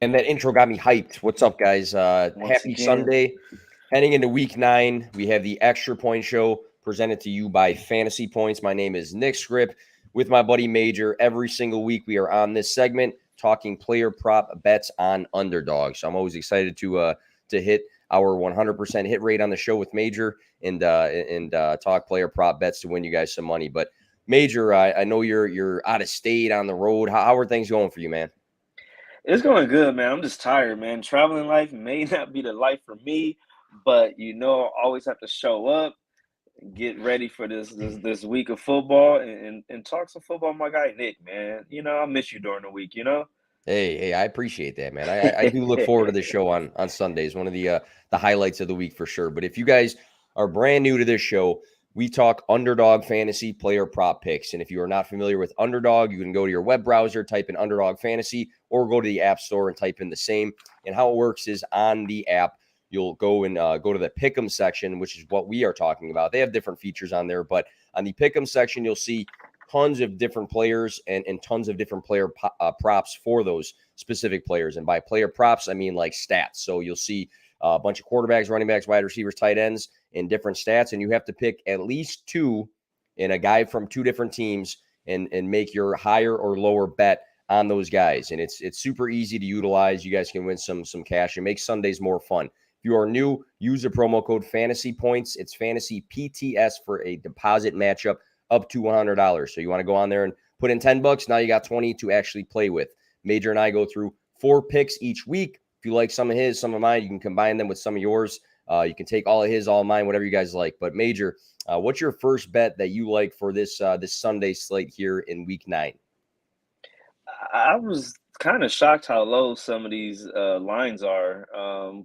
And that intro got me hyped. What's up, guys? Once Happy again, Sunday. Heading into week 9, we have the Extra Point Show presented to you by Fantasy Points. My name is Nick Skrip with my buddy Major. Every single week, we are on this segment talking player prop bets on Underdog. So I'm always excited to hit our 100% hit rate on the show with Major and talk player prop bets to win you guys some money. But Major, I know you're out of state on the road. How are things going for you, man? it's going good, man. I'm just tired, man. Traveling life may not be the life for me, but I always have to show up, get ready for this week of football, and talk some football. With my guy Nick, man. I miss you during the week. Hey, I appreciate that, man. I do look forward to this show on Sundays. One of the highlights of the week for sure. But if you guys are brand new to this show, we talk Underdog Fantasy player prop picks. And if you are not familiar with Underdog, you can go to your web browser, type in Underdog Fantasy, or go to the App Store and type in the same. And how it works is on the app, you'll go and go to the Pick'em section, which is what we are talking about. They have different features on there, but on the Pick'em section, you'll see tons of different players and tons of different player props for those specific players. And by player props, I mean like stats. So you'll see a bunch of quarterbacks, running backs, wide receivers, tight ends, and different stats. And you have to pick at least two in a guy from two different teams and make your higher or lower bet on those guys. And it's super easy to utilize. You guys can win some cash and make Sundays more fun. If you are new, use the promo code Fantasy Points. It's Fantasy PTS for a deposit matchup up to $100. So you want to go on there and put in $10. Now you got 20 to actually play with. Major and I go through 4 picks each week. If you like some of his, some of mine, you can combine them with some of yours. You can take all of his, all of mine, whatever you guys like. But Major, what's your first bet that you like for this Sunday slate here in week 9? I was kind of shocked how low some of these lines are,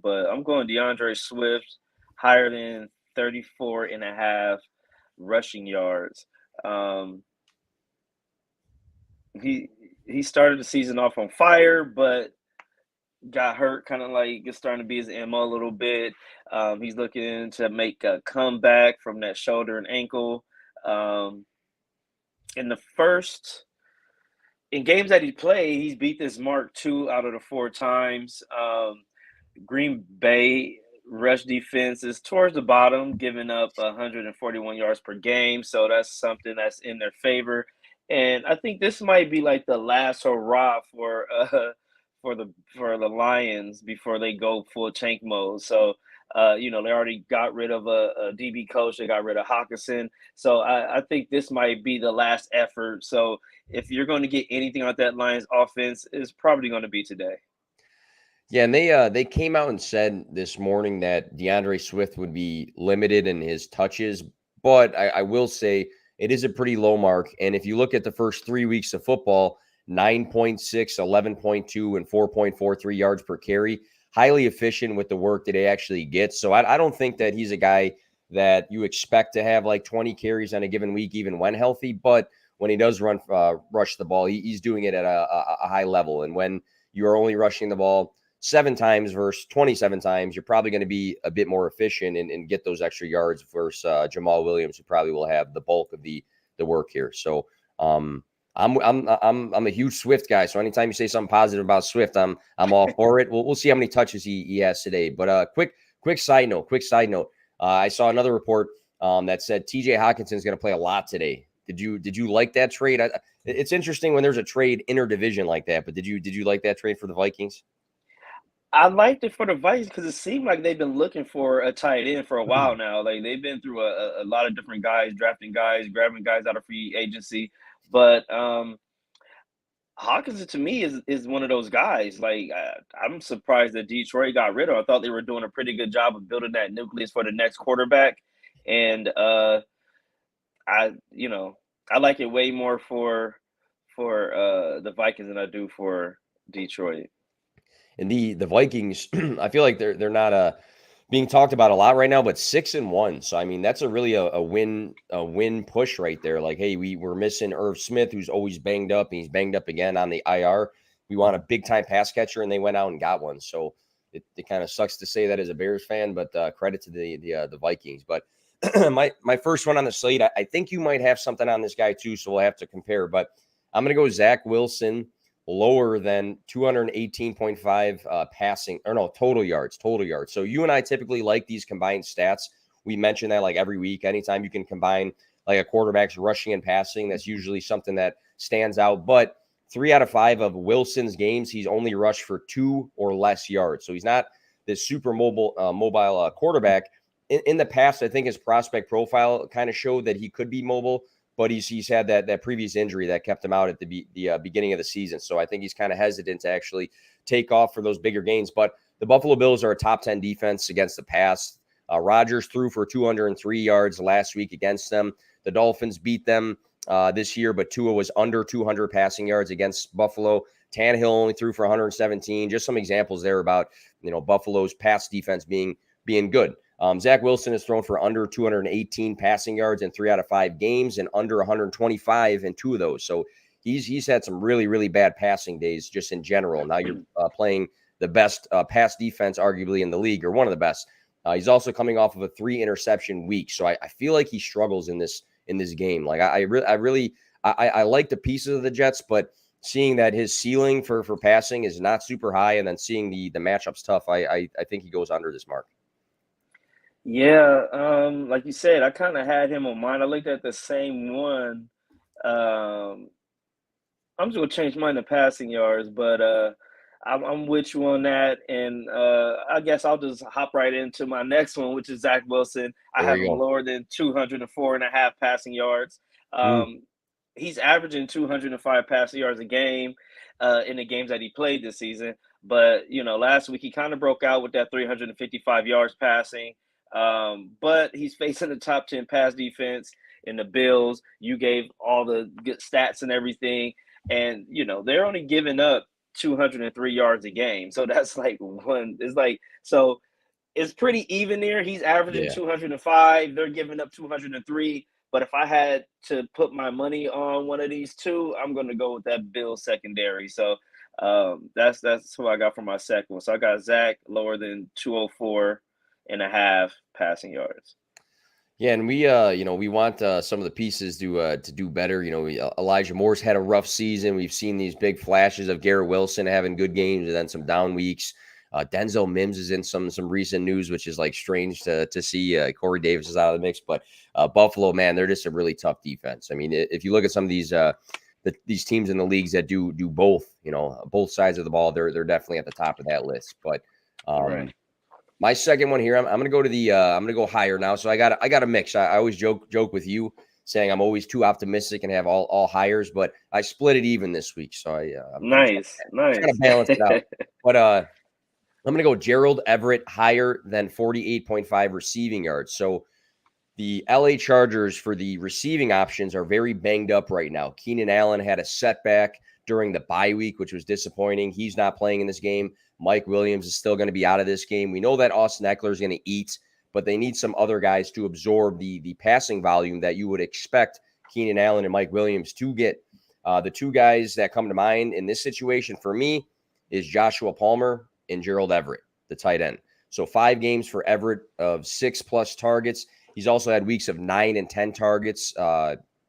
but I'm going DeAndre Swift higher than 34 and a half rushing yards. Um, he started the season off on fire, but got hurt, kind of like it's starting to be his MO a little bit. He's looking to make a comeback from that shoulder and ankle. Um, in the first in games that he played, he's beat this mark 2 out of the 4 times. Green Bay rush defense is towards the bottom, giving up 141 yards per game. So that's something that's in their favor. And I think this might be like the last hurrah for the Lions before they go full tank mode. So they already got rid of a DB coach. They got rid of Hawkinson. So I think this might be the last effort. So if you're going to get anything out that Lions offense, it's probably going to be today. Yeah, and they came out and said this morning that DeAndre Swift would be limited in his touches, but I will say it is a pretty low mark. And if you look at the first 3 weeks of football, 9.6, 11.2, and 4.43 yards per carry, highly efficient with the work that he actually gets. So I don't think that he's a guy that you expect to have like 20 carries on a given week, even when healthy. But when he does rush the ball, he's doing it at a high level. And when you are only rushing the ball 7 times versus 27 times, you're probably going to be a bit more efficient and get those extra yards versus Jamal Williams, who probably will have the bulk of the work here. So I'm a huge Swift guy. So anytime you say something positive about Swift, I'm all for it. We'll see how many touches he has today. But quick side note. I saw another report that said TJ Hawkinson is going to play a lot today. Did you like that trade? It's interesting when there's a trade interdivision like that. But did you like that trade for the Vikings? I liked it for the Vikings because it seemed like they've been looking for a tight end for a while now. Like they've been through a lot of different guys, drafting guys, grabbing guys out of free agency. But Hawkinson to me is one of those guys. Like I'm surprised that Detroit got rid of him. I thought they were doing a pretty good job of building that nucleus for the next quarterback. And I like it way more for the Vikings than I do for Detroit. And the Vikings, I feel like they're not being talked about a lot right now, but 6-1. So I mean, that's a really a win push right there. Like, hey, we're missing Irv Smith, who's always banged up, and he's banged up again on the IR. We want a big time pass catcher, and they went out and got one. So it kind of sucks to say that as a Bears fan, but credit to the Vikings. But my first one on the slate, I think you might have something on this guy too, so we'll have to compare. But I'm gonna go Zach Wilson lower than 218.5 passing, or no, total yards. So you and I typically like these combined stats. We mention that like every week. Anytime you can combine like a quarterback's rushing and passing, that's usually something that stands out. But 3 out of 5 of Wilson's games, he's only rushed for 2 or less yards. So he's not this super mobile quarterback. In the past, I think his prospect profile kind of showed that he could be mobile, but he's had that previous injury that kept him out at the beginning of the season. So I think he's kind of hesitant to actually take off for those bigger gains. But the Buffalo Bills are a top 10 defense against the pass. Rodgers threw for 203 yards last week against them. The Dolphins beat them this year, but Tua was under 200 passing yards against Buffalo. Tannehill only threw for 117. Just some examples there about, Buffalo's pass defense being good. Zach Wilson has thrown for under 218 passing yards in 3 out of 5 games and under 125 in 2 of those. So he's had some really, really bad passing days just in general. Now you're playing the best pass defense arguably in the league, or one of the best. He's also coming off of a 3 interception week. So I feel like he struggles in this game. Like I like the pieces of the Jets, but seeing that his ceiling for passing is not super high, and then seeing the matchups tough, I think he goes under this mark. Yeah, like you said, I kind of had him on mine. I looked at the same one. I'm just gonna change mine to passing yards, but I'm with you on that, and I guess I'll just hop right into my next one, which is Zach Wilson. I have him lower than 204.5 passing yards. He's averaging 205 passing yards a game in the games that he played this season. But last week he kind of broke out with that 355 yards passing. But he's facing the top 10 pass defense in the Bills. You gave all the good stats and everything, and they're only giving up 203 yards a game. So that's like so it's pretty even there. He's averaging 205. They're giving up 203. But if I had to put my money on one of these two, I'm going to go with that Bills secondary. So that's who I got for my second one. So I got Zach lower than 204.5 passing yards. Yeah, and we want some of the pieces to do better. Elijah Moore's had a rough season. We've seen these big flashes of Garrett Wilson having good games and then some down weeks. Denzel Mims is in some recent news, which is like strange to see. Corey Davis is out of the mix, but Buffalo, man, they're just a really tough defense. I mean, if you look at some of these teams in the leagues that do both, both sides of the ball, they're definitely at the top of that list. But Right. my second one here, I'm going to go to I'm going to go higher now. So I got a mix. I always joke with you saying I'm always too optimistic and have all hires, but I split it even this week. So I'm nice. trying to balance it out. But I'm going to go Gerald Everett higher than 48.5 receiving yards. So the LA Chargers for the receiving options are very banged up right now. Keenan Allen had a setback during the bye week, which was disappointing. He's not playing in this game. Mike Williams is still going to be out of this game. We know that Austin Eckler is going to eat, but they need some other guys to absorb the passing volume that you would expect Keenan Allen and Mike Williams to get. The two guys that come to mind in this situation for me is Joshua Palmer and Gerald Everett, the tight end. So 5 games for Everett of 6+ targets. He's also had weeks of 9 and 10 targets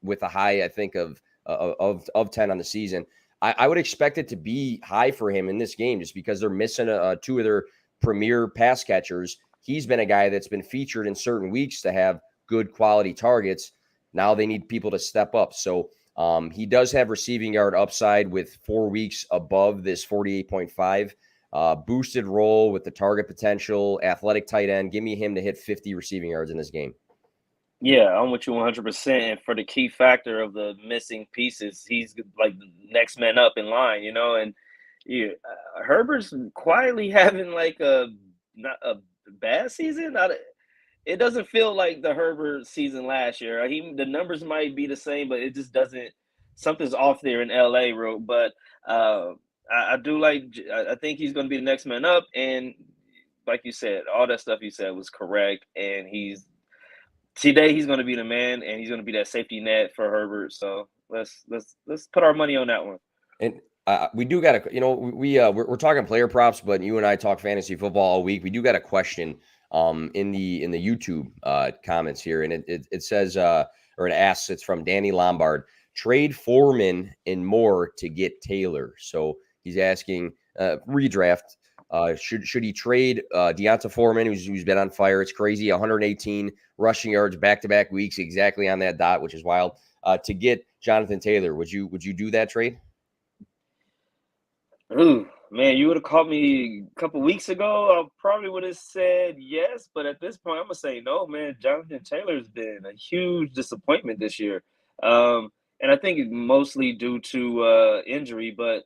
with a high, I think, of 10 on the season. I would expect it to be high for him in this game just because they're missing 2 of their premier pass catchers. He's been a guy that's been featured in certain weeks to have good quality targets. Now they need people to step up. So he does have receiving yard upside with 4 weeks above this 48.5. Boosted role with the target potential, athletic tight end. Give me him to hit 50 receiving yards in this game. Yeah, I'm with you 100%. And for the key factor of the missing pieces, he's like the next man up in line, and Herbert's quietly having like not a bad season. It doesn't feel like the Herbert season last year. The numbers might be the same, but it just doesn't. Something's off there in LA, but I do like. I think he's going to be the next man up, and like you said, all that stuff you said was correct. And today he's going to be the man, and he's going to be that safety net for Herbert. So let's put our money on that one. And we do got to, we're talking player props, but you and I talk fantasy football all week. We do got a question in the YouTube comments here, and it says or it asks. It's from Danny Lombard. trade Foreman and more to get Taylor. So he's asking redraft. Should he trade Deonta Foreman, who's been on fire? It's crazy, 118 rushing yards back-to-back weeks, exactly on that dot, which is wild. To get Jonathan Taylor, would you do that trade? Ooh, man, you would have called me a couple weeks ago. I probably would have said yes, but at this point, I'm gonna say no, man. Jonathan Taylor's been a huge disappointment this year, and I think it's mostly due to injury. But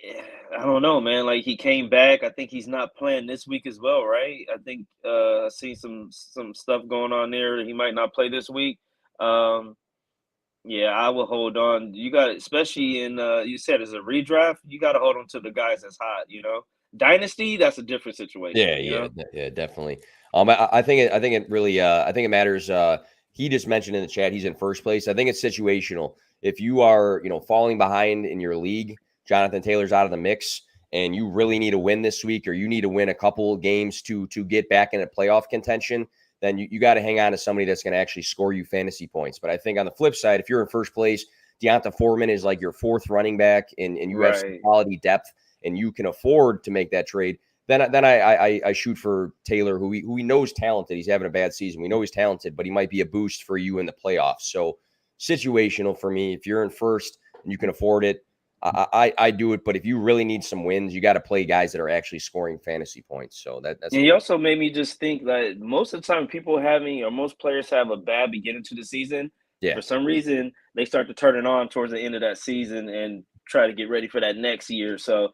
yeah, I don't know, man. Like he came back. I think he's not playing this week as well, right? I think I see some stuff going on there. He might not play this week. Um, yeah, I will hold on. You got, especially in you said as a redraft, you got to hold on to the guys that's hot. Dynasty, that's a different situation. Yeah, definitely. I think it really, I think it matters. He just mentioned in the chat he's in first place. I think it's situational. If you are, falling behind in your league, Jonathan Taylor's out of the mix, and you really need to win this week, or you need to win a couple games to get back into playoff contention, then you got to hang on to somebody that's going to actually score you fantasy points. But I think on the flip side, if you're in first place, Deonta Foreman is like your fourth running back, and you have some quality depth, and you can afford to make that trade. Then I shoot for Taylor, who we know is talented. He's having a bad season. We know he's talented, but he might be a boost for you in the playoffs. So situational for me. If you're in first and you can afford it, I do it. But if you really need some wins, you got to play guys that are actually scoring fantasy points. So that's. And he also made me just think that most of the time most players have a bad beginning to the season. Yeah. For some reason, they start to turn it on towards the end of that season and try to get ready for that next year. So,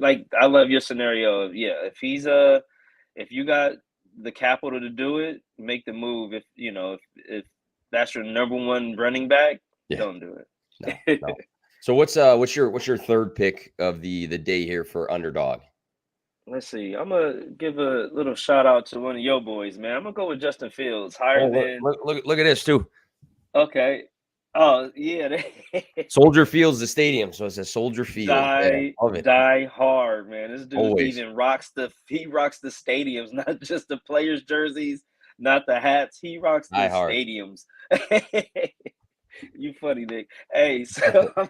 like I love your scenario of, if you got the capital to do it, make the move. If that's your number one running back, don't do it. No. So what's your third pick of the day here for Underdog? Let's see. I'm gonna give a little shout out to one of your boys, man. I'm gonna go with Justin Fields, higher than. Look at this too. Okay. Oh yeah. Soldier Field's the stadium, so it's a Soldier Field. Die hard, man. This dude Always. even rocks the stadiums, not just the players' jerseys, not the hats. He rocks the stadiums. You funny, Nick. Hey, so I'm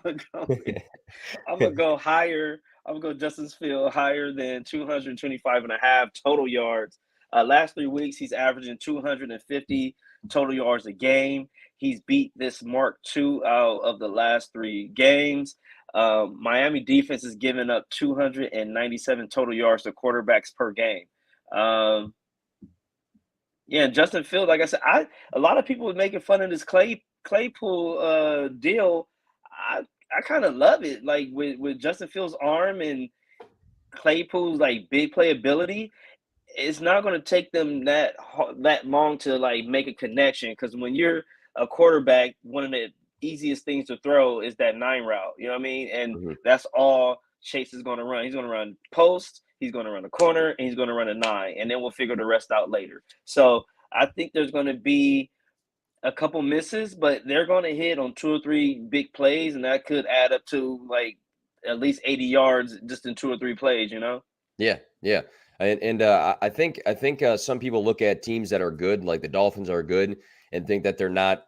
gonna go higher. I'm gonna go Justin Fields higher than 225.5 total yards. Last 3 weeks, he's averaging 250 total yards a game. He's beat this mark 2 out of the last 3 games. Miami defense is giving up 297 total yards to quarterbacks per game. Justin Fields, like I said, a lot of people were making fun of this Claypool deal. I kind of love it. Like with Justin Fields' arm and Claypool's like big playability, it's not going to take them that long to like make a connection. Because when you're a quarterback, one of the easiest things to throw is that 9 route. You know what I mean? And that's all Chase is going to run. He's going to run post, he's going to run a corner, and he's going to run a 9, and then we'll figure the rest out later. So I think there's going to be a couple misses, but they're going to hit on 2 or 3 big plays, and that could add up to like at least 80 yards just in 2 or 3 plays. Yeah. And I think some people look at teams that are good, like the Dolphins are good, and think that they're not,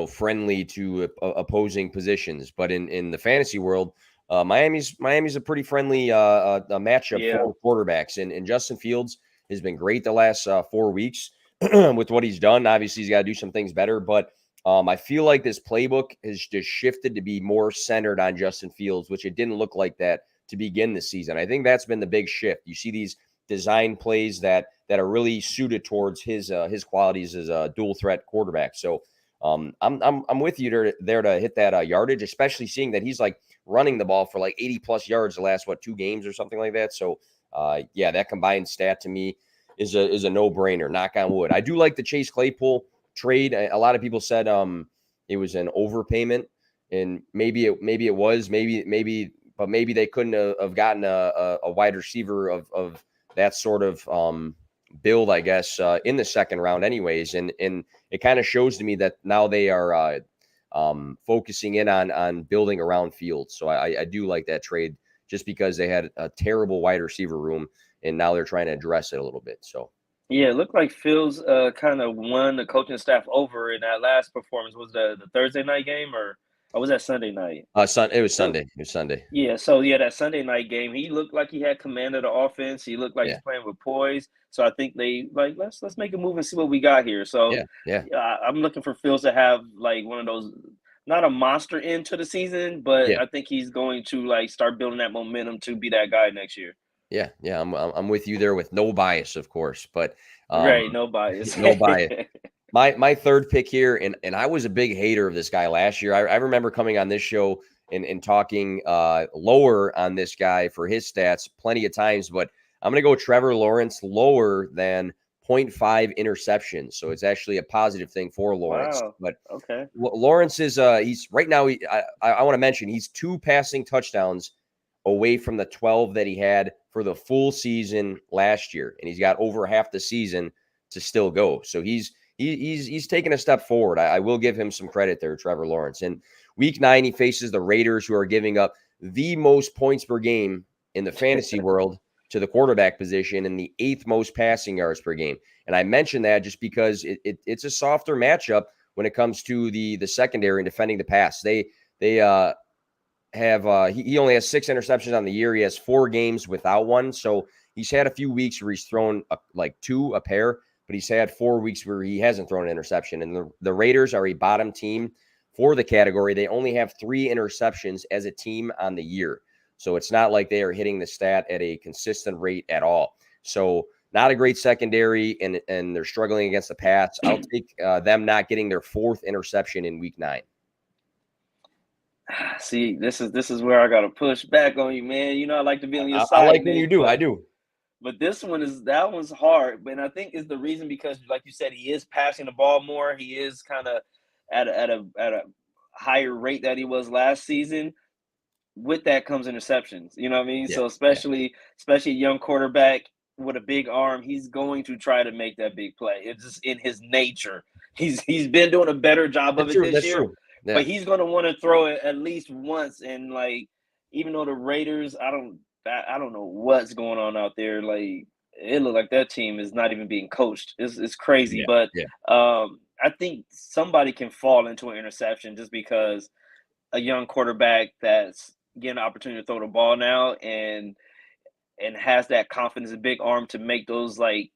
friendly to opposing positions. But in the fantasy world, Miami's a pretty friendly a matchup for quarterbacks. And Justin Fields has been great the last 4 weeks with what he's done. Obviously, he's got to do some things better, but I feel like this playbook has just shifted to be more centered on Justin Fields, which it didn't look like that to begin the season. I think that's been the big shift. You see these design plays that are really suited towards his qualities as a dual threat quarterback. So I'm with you there to hit that yardage, especially seeing that he's like running the ball for like 80 plus yards the last 2 games or something like that. So that combined stat to me is a no-brainer. Knock on wood. I do like the Chase Claypool trade. A lot of people said it was an overpayment, and maybe it was, but maybe they couldn't have gotten a wide receiver of that sort of build, I guess, in the second round anyways. And it kind of shows to me that now they are focusing in on building around Fields. So I do like that trade just because they had a terrible wide receiver room, and now they're trying to address it a little bit. So Yeah, it looked like Fields kind of won the coaching staff over in that last performance. Was the Thursday night game or was that Sunday night? It was So Sunday. It was Sunday. yeah, so yeah, that Sunday night game, he looked like he had command of the offense. He looked like he's Yeah. playing with poise. So I think they like let's make a move and see what we got here. So Yeah. Yeah. yeah, I'm looking for Fields to have like one of those, not a monster end to the season, but Yeah. I think he's going to like start building that momentum to be that guy next year. Yeah. Yeah. I'm with you there with no bias, of course, but Right, no bias. no bias. My third pick here, and I was a big hater of this guy last year. I remember coming on this show and talking lower on this guy for his stats plenty of times, but I'm going to go Trevor Lawrence lower than zero point 0.5 interceptions. So it's actually a positive thing for Lawrence. Wow. But Okay. Lawrence is he's right now. I want to mention he's 2 passing touchdowns away from the 12 that he had for the full season last year, and he's got over half the season to still go. So he's taken a step forward. I will give him some credit there, Trevor Lawrence. And week 9, he faces the Raiders, who are giving up the most points per game in the fantasy world to the quarterback position and the 8th most passing yards per game. And I mention that just because it's a softer matchup when it comes to the secondary and defending the pass. They have he only has 6 interceptions on the year. He has 4 games without one. So he's had a few weeks where he's thrown like 2 a pair, but he's had 4 weeks where he hasn't thrown an interception. And the Raiders are a bottom team for the category. They only have 3 interceptions as a team on the year. So it's not like they are hitting the stat at a consistent rate at all. So not a great secondary, and they're struggling against the pass. I'll take them not getting their 4th interception in week 9. See, this is where I gotta push back on you, man. You know I like to be on your I side, like when you Nick, do. I but do. this one is that one's hard. And I think is the reason because, like you said, he is passing the ball more. He is kind of at a higher rate that he was last season. With that comes interceptions. You know what I mean? Yeah. So Yeah. especially a young quarterback with a big arm, he's going to try to make that big play. It's just in his nature. He's been doing a better job of That's it true. this That's year, true. Yeah. but he's going to want to throw it at least once. And like, even though the Raiders, I don't know what's going on out there. Like, it looked like that team is not even being coached. It's crazy, Yeah. but Yeah. I think somebody can fall into an interception just because a young quarterback that's getting an opportunity to throw the ball now and has that confidence and big arm to make those like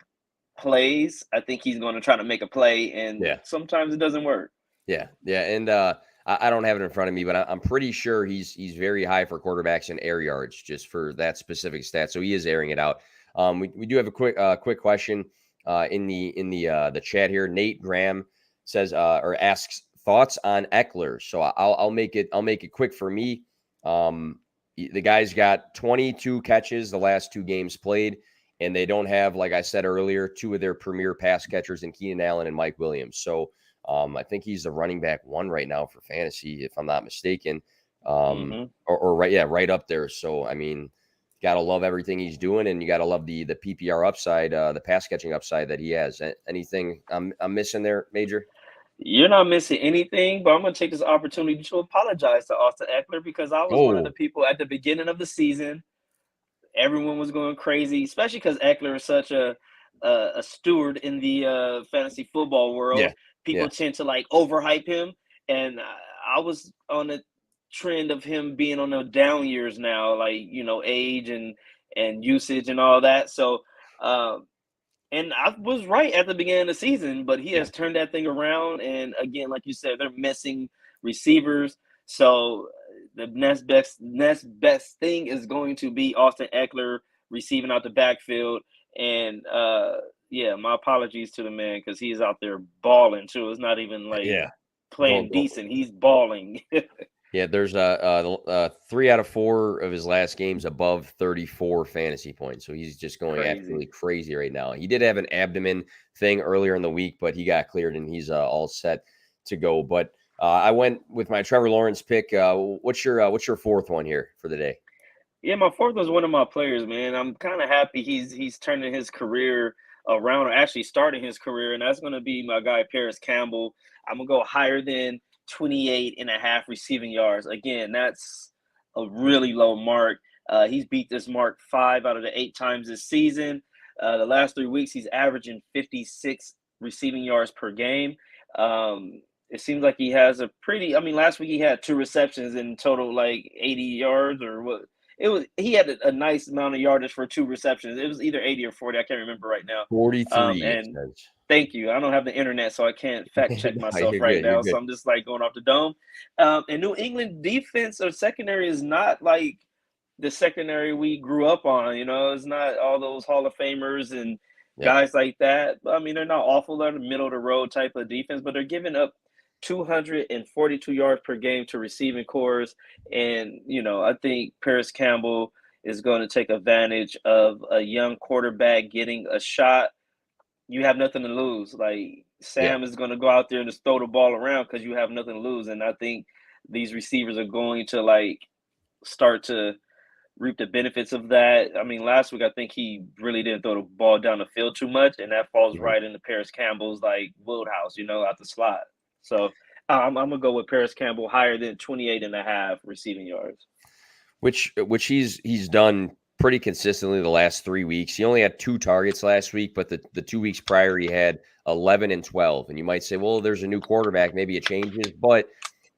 plays. I think he's going to try to make a play, and Yeah. sometimes it doesn't work. Yeah. Yeah. And I don't have it in front of me, but I'm pretty sure he's very high for quarterbacks in air yards just for that specific stat. So he is airing it out. We do have a quick question in the chat here. Nate Graham says or asks thoughts on Eckler. So I'll make it quick for me. The guy's got 22 catches the last 2 games played, and they don't have, like I said earlier, 2 of their premier pass catchers in Keenan Allen and Mike Williams. So I think he's the running back 1 right now for fantasy, if I'm not mistaken. Hmm. Or right up there. So I mean, gotta love everything he's doing, and you gotta love the PPR upside, the pass catching upside that he has. Anything I'm missing there, Major? You're not missing anything, but I'm going to take this opportunity to apologize to Austin Eckler because I was one of the Oh, people at the beginning of the season. Everyone was going crazy, especially because Eckler is such a steward in the fantasy football yeah, world. yeah, People tend to like overhype him, and I was on a trend of him being on the down years now, like age and usage and all that. So, and I was right at the beginning of the season, but he yeah, has turned that thing around. And again, like you said, they're missing receivers. So the next best thing is going to be Austin Eckler receiving out the backfield. And yeah, my apologies to the man because he's out there balling too. It's not even like yeah. playing decent. He's balling. Yeah, there's 3 out of 4 of his last games above 34 fantasy points. So he's just going Crazy. absolutely crazy right now. He did have an abdomen thing earlier in the week, but he got cleared and he's all set to go. But I went with my Trevor Lawrence pick. What's your 4th one here for the day? Yeah, my fourth was one of my players, man. I'm kind of happy he's turning his career around, or actually starting his career, and that's going to be my guy Paris Campbell. I'm gonna go higher than 28 and a half receiving yards. Again, that's a really low mark. He's beat this mark 5 out of the 8 times this season. The last 3 weeks, he's averaging 56 receiving yards per game. It seems like he has a pretty. I mean, last week he had 2 receptions in total, like 80 yards or what. It was he had a nice amount of yardage for 2 receptions. It was either 80 or 40. I can't remember right now. 43, it And says. thank you. I don't have the internet, so I can't fact check No, myself you're right good. You're now. So good. I'm just like going off the dome. And New England defense or secondary is not like the secondary we grew up on. It's not all those Hall of Famers and Yep. guys like that. I mean, they're not awful. They're the middle of the road type of defense, but they're giving up 242 yards per game to receiving cores. And, I think Paris Campbell is going to take advantage of a young quarterback getting a shot. You have nothing to lose. Like Yeah. Sam is going to go out there and just throw the ball around because you have nothing to lose. And I think these receivers are going to start to reap the benefits of that. I mean, last week I think he really didn't throw the ball down the field too much, and that falls Mhm. right into Paris Campbell's wheelhouse, out the slot. So I'm gonna go with Paris Campbell higher than 28.5 receiving yards. Which he's done pretty consistently the last 3 weeks. He only had 2 targets last week, but the 2 weeks prior he had 11 and 12. And you might say, well, there's a new quarterback, maybe it changes, but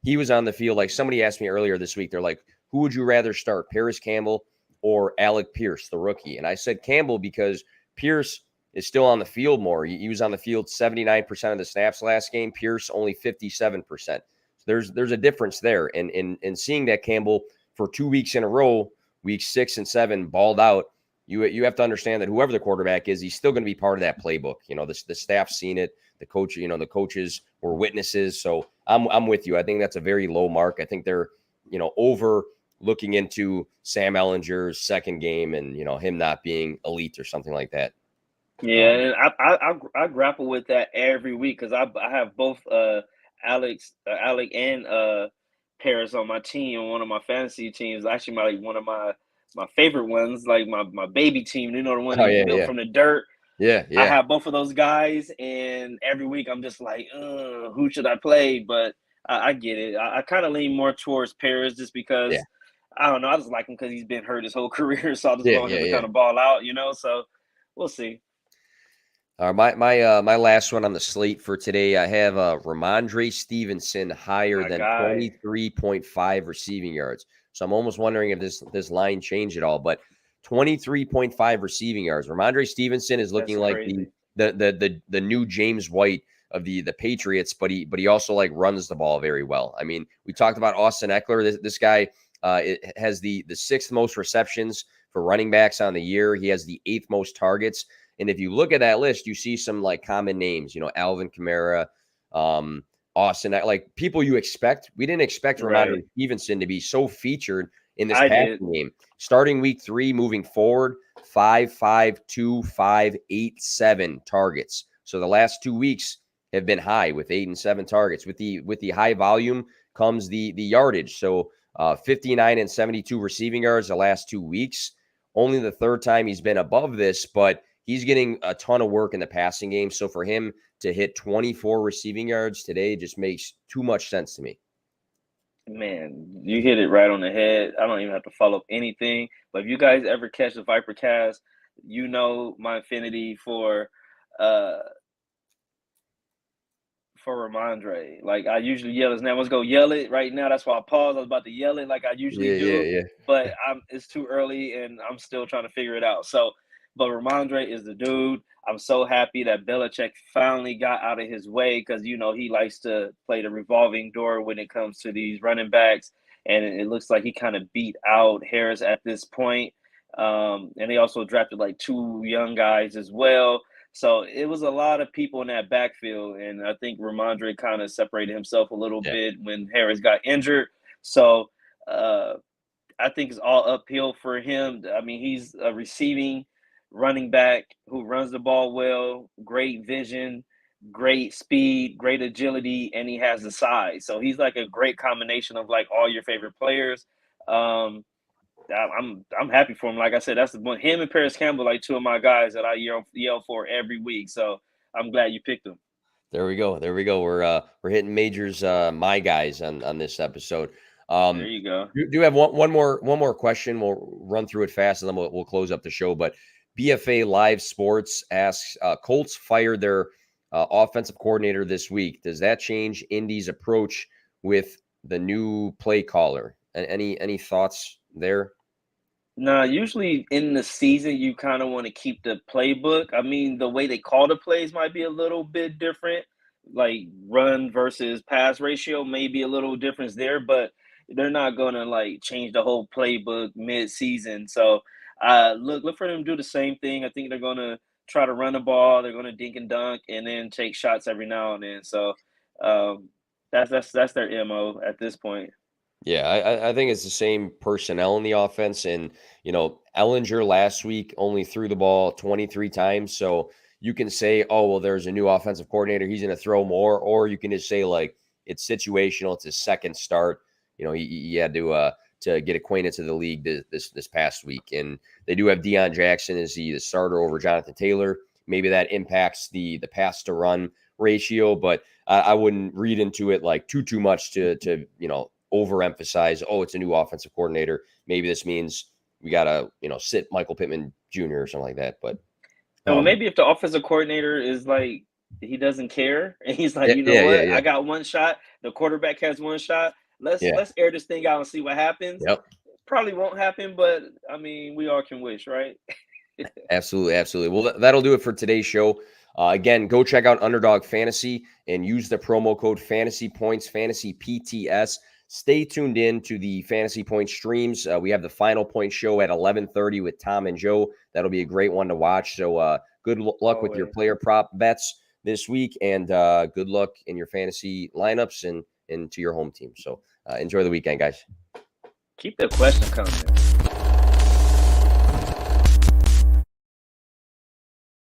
he was on the field. Like somebody asked me earlier this week, they're like, who would you rather start, Paris Campbell or Alec Pierce, the rookie? And I said Campbell because Pierce is still on the field more. He was on the field 79% of the snaps last game. Pierce only 57%. So there's a difference there. And in seeing that Campbell for 2 weeks in a row, weeks 6 and 7, balled out. You have to understand that whoever the quarterback is, he's still going to be part of that playbook. The staff's seen it. The coaches were witnesses. So I'm with you. I think that's a very low mark. I think they're over looking into Sam Ellinger's second game and him not being elite or something like that. Yeah, and I grapple with that every week because I have both Alec and Paris on my team, on one of my fantasy teams. Actually, one of my favorite ones, like my baby team. The one Oh that yeah, built yeah, from the dirt. yeah, I yeah, have both of those guys, and every week I'm just like, who should I play? But I get it. I kind of lean more towards Paris just yeah, because I don't know. I just like him because he's been hurt his whole career, so I just yeah, want him yeah, to yeah. kind of ball out. So we'll see. My last one on the slate for today, I have Ramondre Stevenson higher My than guy. 23.5 receiving yards. So I'm almost wondering if this line changed at all. But 23.5 receiving yards. Ramondre Stevenson is That's looking like crazy. the new James White of the Patriots, but he also runs the ball very well. I mean, we talked about Austin Eckler. This guy has the 6th most receptions for running backs on the year. He has the 8th most targets. And if you look at that list, you see some common names, Alvin Kamara, Austin, like people you expect. We didn't expect Right. Ramondre Stevenson to be so featured in this I did. passing game. Starting week 3, moving forward, 5, 5, 2, 5, 8, 7 targets. So the last 2 weeks have been high with 8 and 7 targets. With the high volume comes the yardage. So 59 and 72 receiving yards the last 2 weeks. Only the 3rd time he's been above this, but he's getting a ton of work in the passing game. So for him to hit 24 receiving yards today just makes too much sense to me. Man, you hit it right on the head. I don't even have to follow up anything. But if you guys ever catch the Vipercast, you know my affinity uh for Ramondre. Like I usually yell his name. Let's go yell it right now. That's why I paused. I was about to yell it like I usually Yeah, yeah, do, yeah. but it's too early and I'm still trying to figure it out. So, but Ramondre is the dude. I'm so happy that Belichick finally got out of his way because he likes to play the revolving door when it comes to these running backs, and it looks like he kind of beat out Harris at this point. And they also drafted like 2 young guys as well. So it was a lot of people in that backfield, and I think Ramondre kind of separated himself a little Yeah. bit when Harris got injured. So uh, I think it's all uphill for him. I mean, he's a receiving running back who runs the ball well, great vision, great speed, great agility, and he has the size. So he's like a great combination of like all your favorite players. Um, I'm happy for him. Like I said, that's the one. Him and Paris Campbell, like 2 of my guys that I yell for every week. So I'm glad you picked them. There we go. There we go. We're hitting Major's my guys on this episode. There you go. Do have one more question. We'll run through it fast and then we'll close up the show. But BFA Live Sports asks, Colts fired their offensive coordinator this week. Does that change Indy's approach with the new play caller? Any thoughts there? Nah, usually in the season, you kind of want to keep the playbook. I mean, the way they call the plays might be a little bit different, like run versus pass ratio may be a little difference there, but they're not gonna like change the whole playbook mid-season. So, look for them to do the same thing. I think they're gonna try to run the ball. They're gonna dink and dunk, and then take shots every now and then. So, um, that's their MO at this point. Yeah, I think it's the same personnel in the offense. And, Ellinger last week only threw the ball 23 times. So you can say, oh, well, there's a new offensive coordinator. He's going to throw more. Or you can just say, like, it's situational. It's his second start. He had to get acquainted to the league this past week. And they do have Deion Jackson as the starter over Jonathan Taylor. Maybe that impacts the pass to run ratio, but I wouldn't read into it like too much to overemphasize, oh, it's a new offensive coordinator. Maybe this means we got to, sit Michael Pittman Jr. or something like that. But Well, maybe if the offensive coordinator is like he doesn't care and he's like, you know what, yeah. I got one shot. The quarterback has one shot. Let's air this thing out and see what happens. Yep. Probably won't happen, but I mean, we all can wish, right? Absolutely. Well, that'll do it for today's show. Again, go check out Underdog Fantasy and use the promo code Fantasy Points, Fantasy PTS. Stay tuned in to the Fantasy Point streams. We have the Final Point show at 11:30 with Tom and Joe. That'll be a great one to watch. So good luck with your player prop bets this week, and good luck in your fantasy lineups and to your home team. So enjoy the weekend, guys. Keep the question coming.